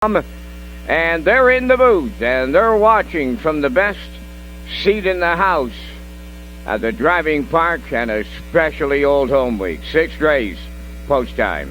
And they're in the booth, and they're watching from the best seat in the house at the driving park, and especially Old Home Week. 6th race, post time.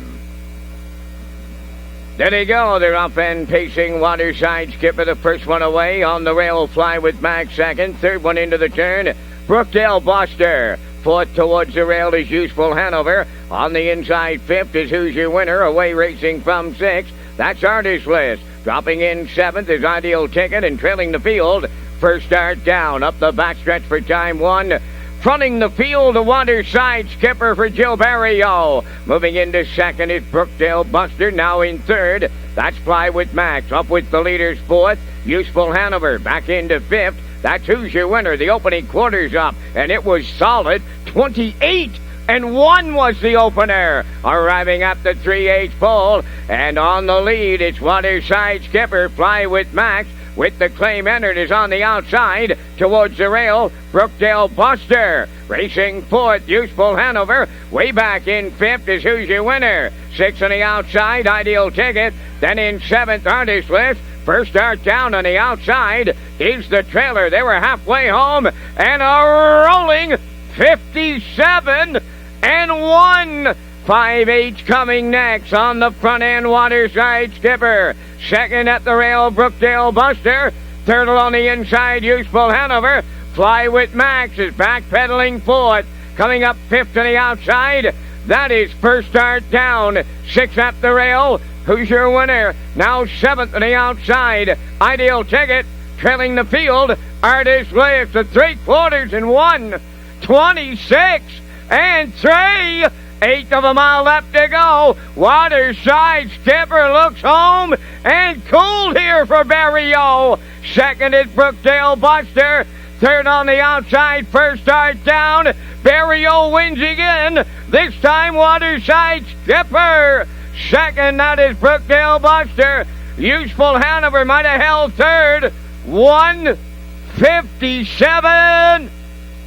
There they go. They're up and pacing. Waterside Skipper, the first one away. On the rail, Fly with Max second. Third one into the turn, Brookdale Buster. Fourth towards the rail is Useful Hanover. On the inside, fifth is Who's Your Winner. Away racing from sixth. That's Artist List. Dropping in seventh is Ideal Ticket, and trailing the field. First start down. Up the backstretch for time one. Fronting the field, the Waterside Skipper for Jill Barrio. Moving into second is Brookdale Buster, now in third. That's Fly with Max. Up with the leaders fourth. Useful Hanover back into fifth. That's Who's Your Winner. The opening quarter's up, and it was solid. 28-1 was the opener. Arriving at the 3/8 pole, and on the lead, it's Waterside Skipper. Fly with Max. With the claim entered is on the outside towards the rail. Brookdale Buster racing fourth. Useful Hanover. Way back in fifth is Who's Your Winner. Sixth on the outside, Ideal Ticket. Then in seventh, Artist List. First start down on the outside is the trailer. They were halfway home, and a rolling 57-1. 5/8 coming next on the front end, Waterside Skipper. Second at the rail, Brookdale Buster. Third on the inside, Useful Hanover. Fly with Max is backpedaling fourth. Coming up fifth on the outside, that is First Start Down. Sixth at the rail, Who's Your Winner? Now seventh on the outside, Ideal Ticket. Trailing the field, Artist List. The 3/4 26-3. 1/8 of a mile left to go. Waterside Skipper looks home and cooled here for Barrio. Second is Brookdale Buster. Third on the outside, First Start Down. Barrio wins again. This time Waterside Skipper. Second, that is Brookdale Buster. Useful Hanover might have held third. 1:57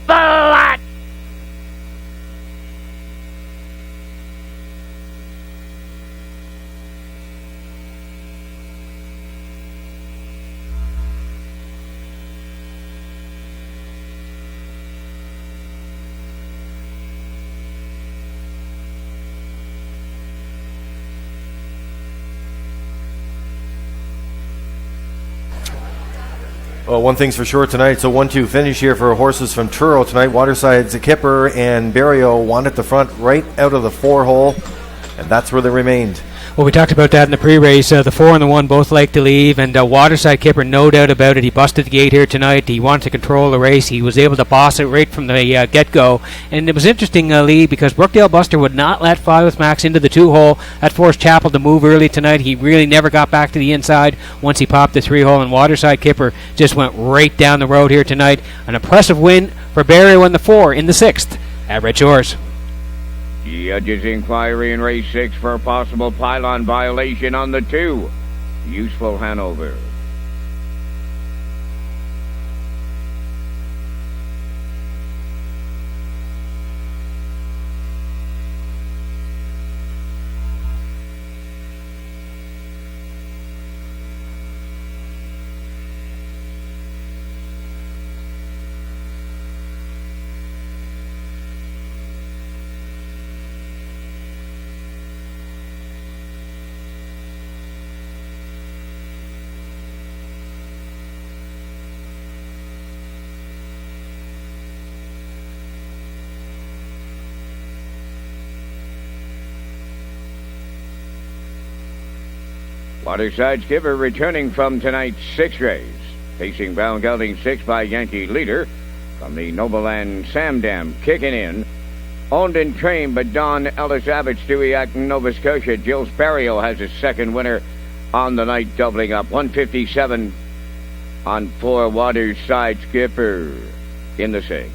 flat. Well, one thing's for sure tonight. It's a 1-2 finish here for horses from Truro tonight. Waterside Skipper and Barrio won at the front right out of the 4-hole, and that's where they remained. Well, we talked about that in the pre-race. The 4 and the 1 both like to leave, and Waterside Skipper, no doubt about it. He busted the gate here tonight. He wanted to control the race. He was able to boss it right from the get-go. And it was interesting, Lee, because Brookdale Buster would not let Fly with Max into the 2-hole. That forced Chappell to move early tonight. He really never got back to the inside once he popped the 3-hole, and Waterside Skipper just went right down the road here tonight. An impressive win for Barrio in the 4 in the 6th at Redshores. Judges inquiry in race 6 for a possible pylon violation on the 2. Useful Hanover. Waterside Skipper returning from tonight's 6th race. Facing Brown Gelding 6 by Yankee Leader. From the Nobleland Samdam kicking in. Owned and trained by Don Ellis Abbott, Stewiacke, Nova Scotia. Jill Barrio has his second winner on the night, doubling up. 157 on 4 Waterside Skipper in the 6th.